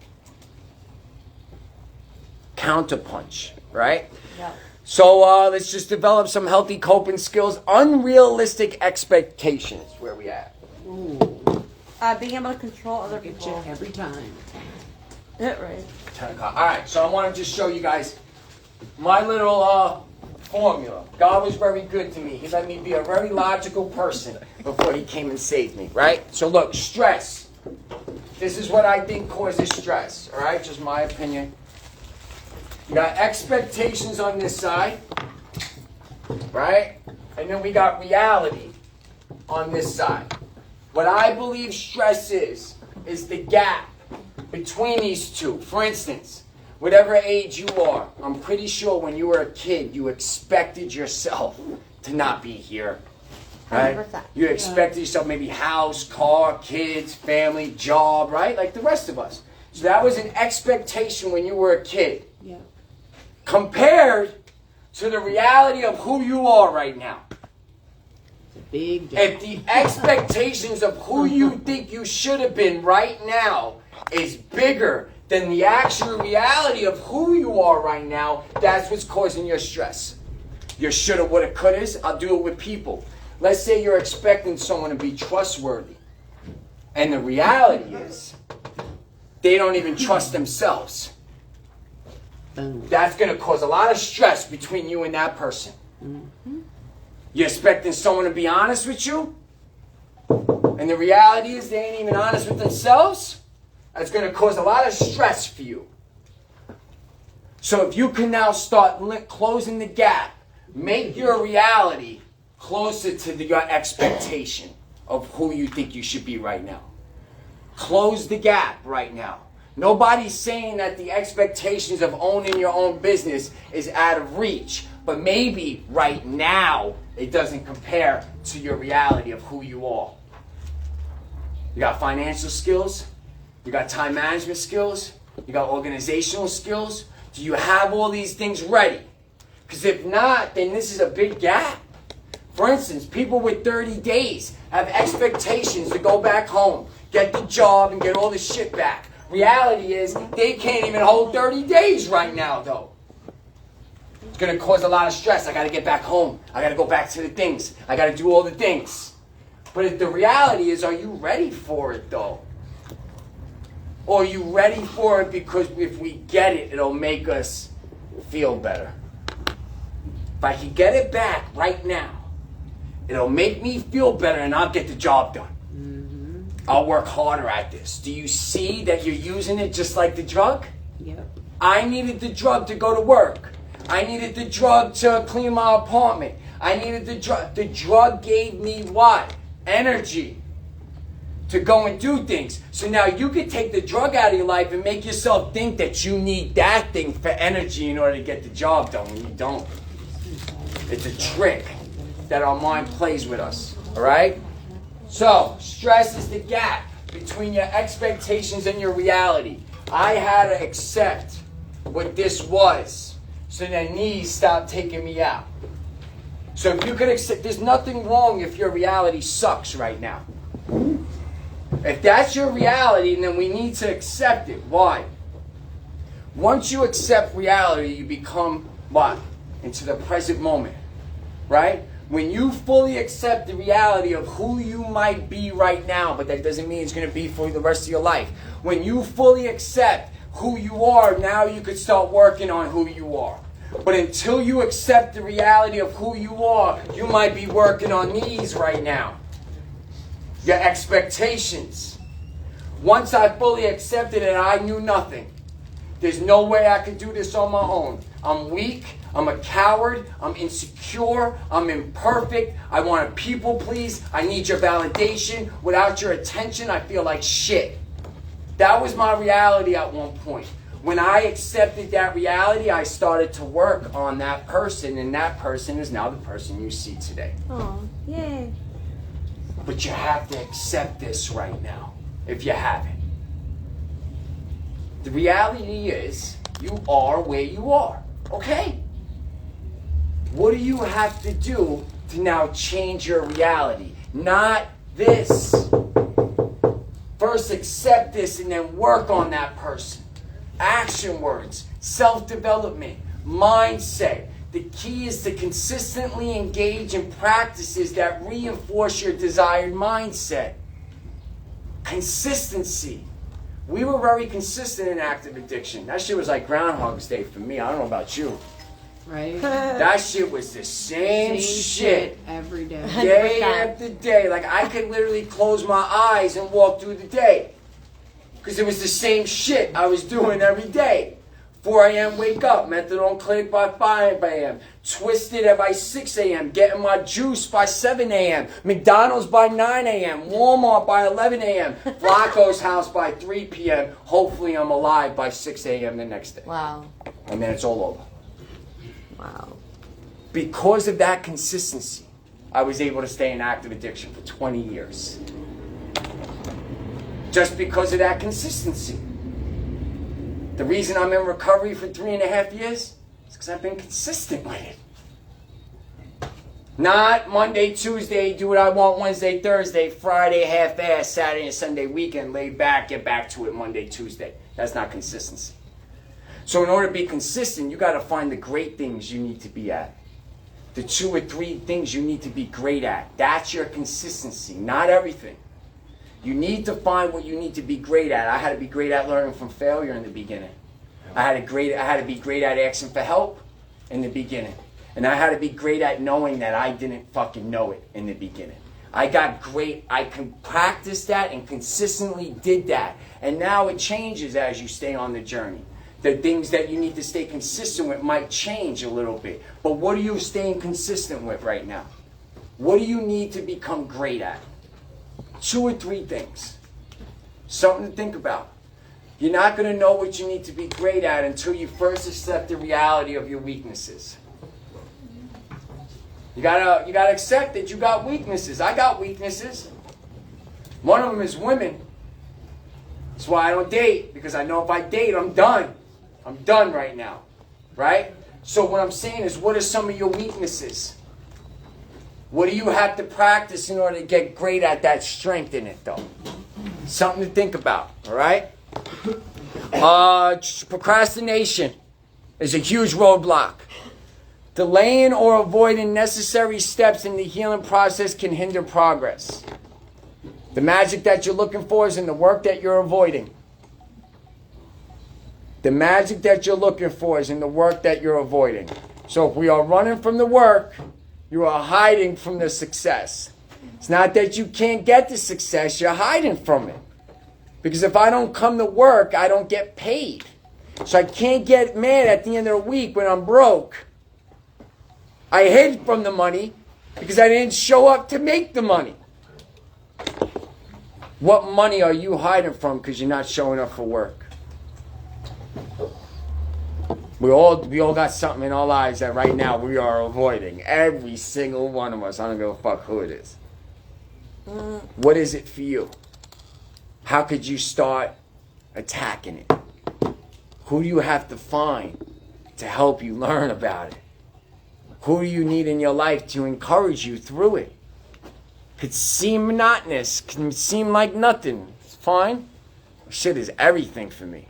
Counterpunch, right? Yeah. So let's just develop some healthy coping skills. Unrealistic expectations. Where we at? Being able to control other Get you people. every time. Right. 10 o'clock. All right, so I want to just show you guys my little formula. God was very good to me. He let me be a very logical person before he came and saved me, right? So look, stress. This is what I think causes stress, all right? Just my opinion. You got expectations on this side, right? And then we got reality on this side. What I believe stress is the gap between these two. For instance, whatever age you are, I'm pretty sure when you were a kid, you expected yourself to not be here. Right? 100%. You expected yourself maybe house, car, kids, family, job, right? Like the rest of us. So that was an expectation when you were a kid. Yeah. Compared to the reality of who you are right now. It's a big jump. If the expectations of who you think you should have been right now is bigger than the actual reality of who you are right now, that's what's causing your stress. Your shoulda, woulda, couldas. I'll do it with people. Let's say you're expecting someone to be trustworthy. And the reality is, they don't even trust themselves. Boom. That's going to cause a lot of stress between you and that person. You're expecting someone to be honest with you, and the reality is they ain't even honest with themselves. That's going to cause a lot of stress for you. So if you can now start closing the gap, make your reality closer to your expectation of who you think you should be right now. Close the gap right now. Nobody's saying that the expectations of owning your own business is out of reach, but maybe right now it doesn't compare to your reality of who you are. You got financial skills, you got time management skills, you got organizational skills. Do you have all these things ready? Because if not, then this is a big gap. For instance, people with 30 days have expectations to go back home, get the job, and get all the shit back. Reality is, they can't even hold 30 days right now, though. It's going to cause a lot of stress. I got to get back home. I got to go back to the things. I got to do all the things. But if the reality is, are you ready for it, though? Or are you ready for it because if we get it, it'll make us feel better? If I can get it back right now, it'll make me feel better and I'll get the job done. I'll work harder at this. Do you see that you're using it just like the drug? Yep. I needed the drug to go to work. I needed the drug to clean my apartment. I needed the drug. The drug gave me what? Energy to go and do things. So now you could take the drug out of your life and make yourself think that you need that thing for energy in order to get the job done when you don't. It's a trick that our mind plays with us. All right? So, stress is the gap between your expectations and your reality. I had to accept what this was so that these stopped taking me out. So if you could accept, there's nothing wrong if your reality sucks right now. If that's your reality, then we need to accept it. Why? Once you accept reality, you become what? Into the present moment. Right? When you fully accept the reality of who you might be right now, but that doesn't mean it's going to be for the rest of your life. When you fully accept who you are, now you could start working on who you are. But until you accept the reality of who you are, you might be working on these right now. Your expectations. Once I fully accepted it, I knew nothing. There's no way I could do this on my own. I'm weak. I'm a coward. I'm insecure. I'm imperfect. I want to people please. I need your validation. Without your attention, I feel like shit. That was my reality at one point. When I accepted that reality, I started to work on that person, and that person is now the person you see today. Oh, yay. But you have to accept this right now, if you haven't. The reality is, You are where you are. Okay? What do you have to do to now change your reality? Not this. First accept this and then work on that person. Action words, self-development, mindset. The key is to consistently engage in practices that reinforce your desired mindset. Consistency. We were very consistent in active addiction. That shit was like Groundhog's Day for me. I don't know about you. Right? That shit was the same shit. Every day. Day after day. Like I could literally close my eyes and walk through the day. Because it was the same shit I was doing every day. 4 a.m. wake up, methadone clinic by 5 a.m. Twisted at by 6 a.m. Getting my juice by 7 a.m. McDonald's by 9 a.m. Walmart by 11 a.m. Flacco's house by 3 p.m. Hopefully I'm alive by 6 a.m. the next day. Wow. And then it's all over. Wow. Because of that consistency, I was able to stay in active addiction for 20 years. Just because of that consistency. The reason I'm in recovery for 3.5 years is because I've been consistent with it. Not Monday, Tuesday, do what I want Wednesday, Thursday, Friday, half-ass, Saturday and Sunday weekend, lay back, get back to it Monday, Tuesday. That's not consistency. So in order to be consistent, you got to find the great things you need to be at. The 2 or 3 things you need to be great at. That's your consistency, not everything. You need to find what you need to be great at. I had to be great at learning from failure in the beginning. I had to be great at asking for help in the beginning. And I had to be great at knowing that I didn't fucking know it in the beginning. I got great. I can practice that and consistently did that. And now it changes as you stay on the journey. The things that you need to stay consistent with might change a little bit. But what are you staying consistent with right now? What do you need to become great at? 2 or 3 things. Something to think about. You're not going to know what you need to be great at until you first accept the reality of your weaknesses. You gotta accept that you got weaknesses. I got weaknesses. One of them is women. That's why I don't date, because I know if I date, I'm done. I'm done right now. Right? So what I'm saying is, what are some of your weaknesses? What do you have to practice in order to get great at that strength in it, though? Something to think about, all right? Procrastination is a huge roadblock. Delaying or avoiding necessary steps in the healing process can hinder progress. The magic that you're looking for is in the work that you're avoiding. The magic that you're looking for is in the work that you're avoiding. So if we are running from the work, you are hiding from the success. It's not that you can't get the success, you're hiding from it. Because if I don't come to work, I don't get paid. So I can't get mad at the end of the week when I'm broke. I hid from the money because I didn't show up to make the money. What money are you hiding from because you're not showing up for work? We all got something in our lives that right now we are avoiding. Every single one of us. I don't give a fuck who it is. What is it for you? How could you start attacking it? Who do you have to find to help you learn about it? Who do you need in your life to encourage you through it? Could seem monotonous, can seem like nothing. It's fine. Shit is everything for me.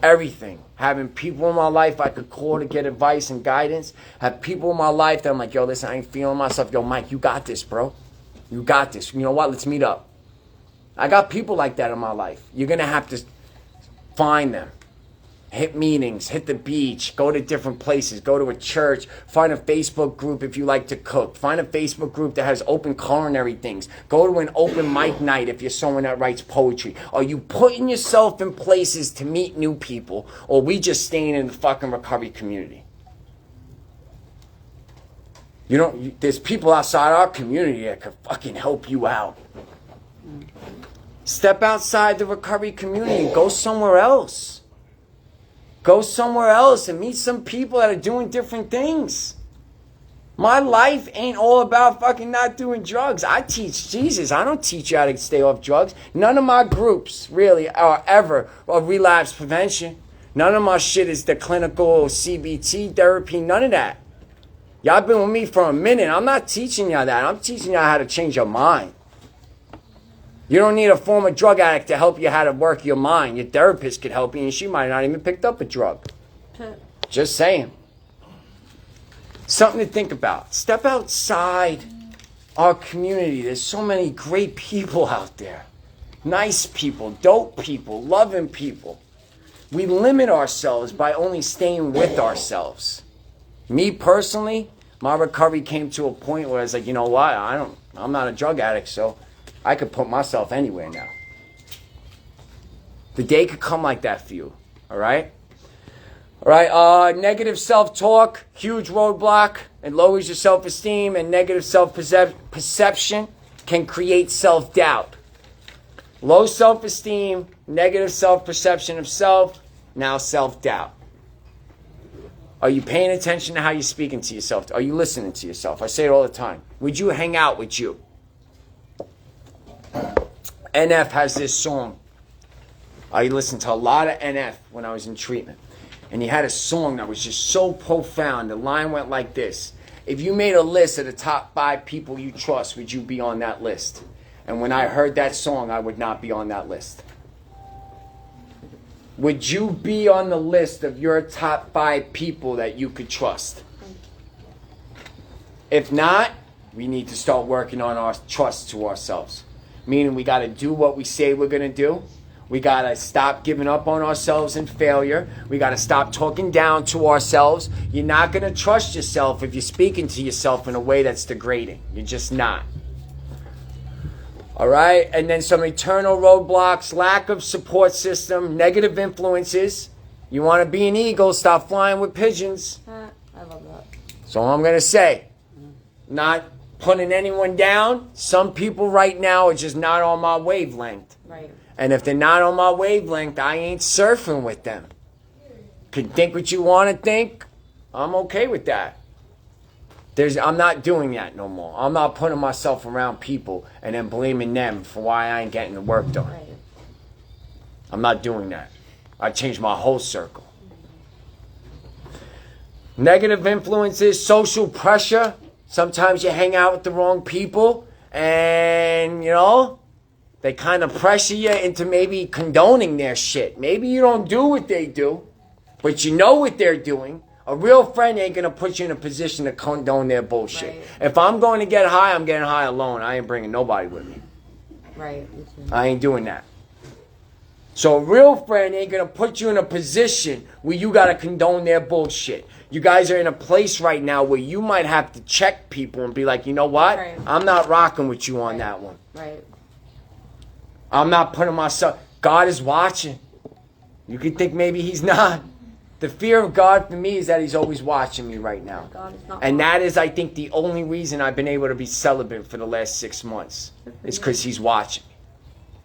Everything. Having people in my life I could call to get advice and guidance. Have people in my life that I'm like, yo, listen, I ain't feeling myself. Yo, Mike, you got this, bro. You got this. You know what? Let's meet up. I got people like that in my life. You're going to have to find them. Hit meetings, hit the beach, go to different places, go to a church, find a Facebook group if you like to cook. Find a Facebook group that has open culinary things. Go to an open mic night if you're someone that writes poetry. Are you putting yourself in places to meet new people, or we just staying in the fucking recovery community? There's people outside our community that could fucking help you out. Step outside the recovery community and go somewhere else. Go somewhere else and meet some people that are doing different things. My life ain't all about fucking not doing drugs. I teach Jesus. I don't teach you how to stay off drugs. None of my groups really are ever of relapse prevention. None of my shit is the clinical CBT therapy, none of that. Y'all been with me for a minute. I'm not teaching y'all that. I'm teaching y'all how to change your mind. You don't need a former drug addict to help you how to work your mind. Your therapist could help you, and she might not even picked up a drug. Just saying. Something to think about. Step outside our community. There's so many great people out there. Nice people, dope people, loving people. We limit ourselves by only staying with ourselves. Me personally, my recovery came to a point where I was like, you know what? I'm not a drug addict, so I could put myself anywhere now. The day could come like that for you. All right? All right, negative self-talk, huge roadblock. It lowers your self-esteem, and negative self-perception can create self-doubt. Low self-esteem, negative self-perception of self, now self-doubt. Are you paying attention to how you're speaking to yourself? Are you listening to yourself? I say it all the time. Would you hang out with you? NF has this song. I listened to a lot of NF when I was in treatment. And he had a song that was just so profound. The line went like this. If you made a list of the top 5 people you trust, would you be on that list? And when I heard that song, I would not be on that list. Would you be on the list of your top 5 people that you could trust? If not, we need to start working on our trust to ourselves. Meaning we got to do what we say we're going to do. We got to stop giving up on ourselves in failure. We got to stop talking down to ourselves. You're not going to trust yourself if you're speaking to yourself in a way that's degrading. You're just not. All right? And then some eternal roadblocks, lack of support system, negative influences. You want to be an eagle, stop flying with pigeons. I love that. So I'm going to say, not putting anyone down. Some people right now are just not on my wavelength. Right. And if they're not on my wavelength, I ain't surfing with them. Can think what you want to think. I'm okay with that. I'm not doing that no more. I'm not putting myself around people and then blaming them for why I ain't getting the work done. Right. I'm not doing that. I changed my whole circle. Negative influences, social pressure. Sometimes you hang out with the wrong people and, they kind of pressure you into maybe condoning their shit. Maybe you don't do what they do, but you know what they're doing. A real friend ain't going to put you in a position to condone their bullshit. Right. If I'm going to get high, I'm getting high alone. I ain't bringing nobody with me. Right. I ain't doing that. So a real friend ain't going to put you in a position where you got to condone their bullshit. You guys are in a place right now where you might have to check people and be like, you know what? Right. I'm not rocking with you on that one. Right. I'm not putting myself... God is watching. You could think maybe he's not. The fear of God for me is that he's always watching me right now. God is not And watching. that is, I think, the only reason I've been able to be celibate for the last 6 months. Is because he's watching me.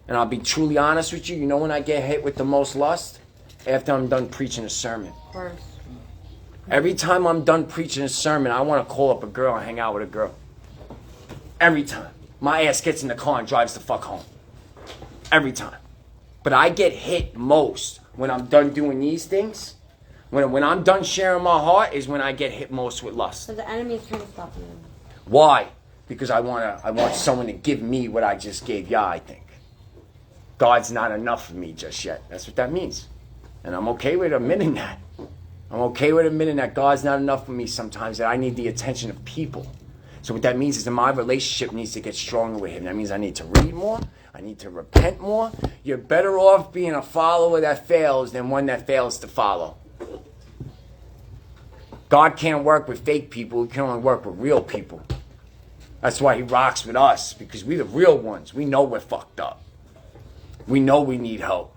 And I'll be truly honest with you. You know when I get hit with the most lust? After I'm done preaching a sermon. Of course. Every time I'm done preaching a sermon, I want to call up a girl and hang out with a girl. Every time. My ass gets in the car and drives the fuck home. Every time. But I get hit most when I'm done doing these things. When I'm done sharing my heart is when I get hit most with lust. So the enemy is trying to stop you. Why? Because I want someone to give me what I just gave ya, I think. God's not enough for me just yet. That's what that means. And I'm okay with admitting that. I'm okay with admitting that God's not enough for me sometimes, that I need the attention of people. So what that means is that my relationship needs to get stronger with him. That means I need to read more. I need to repent more. You're better off being a follower that fails than one that fails to follow. God can't work with fake people. He can only work with real people. That's why he rocks with us, because we're the real ones. We know we're fucked up. We know we need help.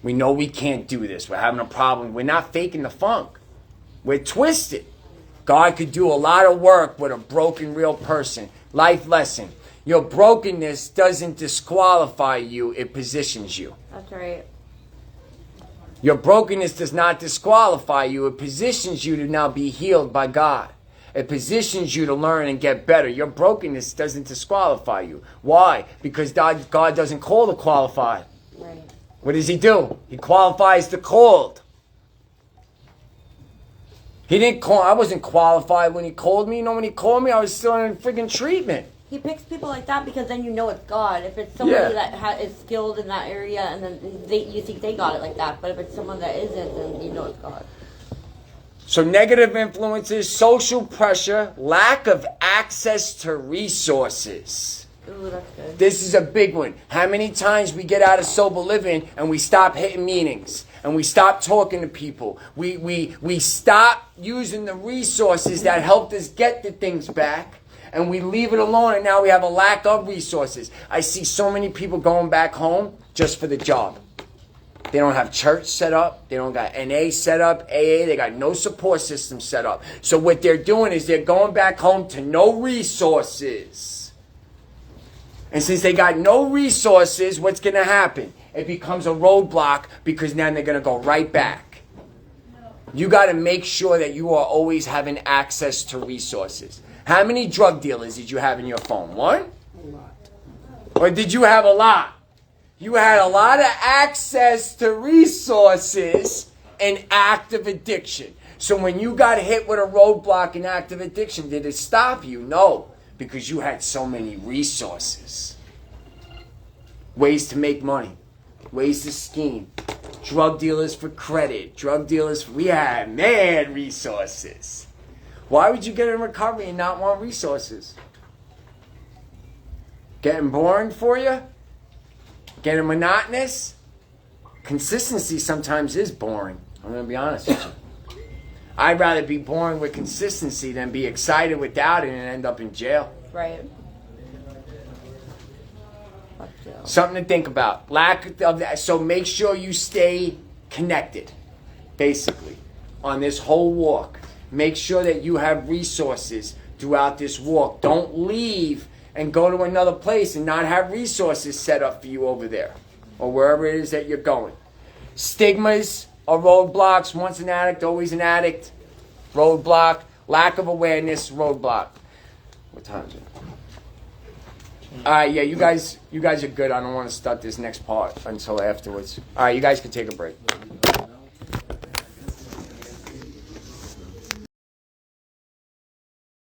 We know we can't do this. We're having a problem. We're not faking the funk. We're twisted. God could do a lot of work with a broken real person. Life lesson. Your brokenness doesn't disqualify you. It positions you. That's right. Your brokenness does not disqualify you. It positions you to now be healed by God. It positions you to learn and get better. Your brokenness doesn't disqualify you. Why? Because God doesn't call the qualified. Right. What does he do? He qualifies the called. He didn't call. I wasn't qualified when he called me. You know, when he called me, I was still in freaking treatment. He picks people like that because then you know it's God. If it's somebody Yeah. that is skilled in that area, and then you think they got it like that, but if it's someone that isn't, then you know it's God. So negative influences, social pressure, lack of access to resources. Ooh, that's good. This is a big one. How many times we get out of sober living and we stop hitting meetings and we stop talking to people. We stop using the resources that helped us get the things back, and we leave it alone, and now we have a lack of resources. I see so many people going back home just for the job. They don't have church set up. They don't got NA set up, AA. They got no support system set up. So what they're doing is they're going back home to no resources. And since they got no resources, what's going to happen? It becomes a roadblock, because now they're going to go right back. You got to make sure that you are always having access to resources. How many drug dealers did you have in your phone? One? A lot. Or did you have a lot? You had a lot of access to resources and active addiction. So when you got hit with a roadblock in active addiction, did it stop you? No, because you had so many resources. Ways to make money. Ways to scheme. Drug dealers for credit. We had mad resources. Why would you get in recovery and not want resources? Getting boring for you? Getting monotonous? Consistency sometimes is boring. I'm going to be honest with you. I'd rather be boring with consistency than be excited without it and end up in jail. Right. Fuck yeah. Something to think about. Lack of that. So make sure you stay connected, basically, on this whole walk. Make sure that you have resources throughout this walk. Don't leave and go to another place and not have resources set up for you over there or wherever it is that you're going. Stigmas or roadblocks. Once an addict, always an addict. Roadblock. Lack of awareness. Roadblock. What time is it? All right, yeah, you guys are good. I don't want to start this next part until afterwards. All right, you guys can take a break.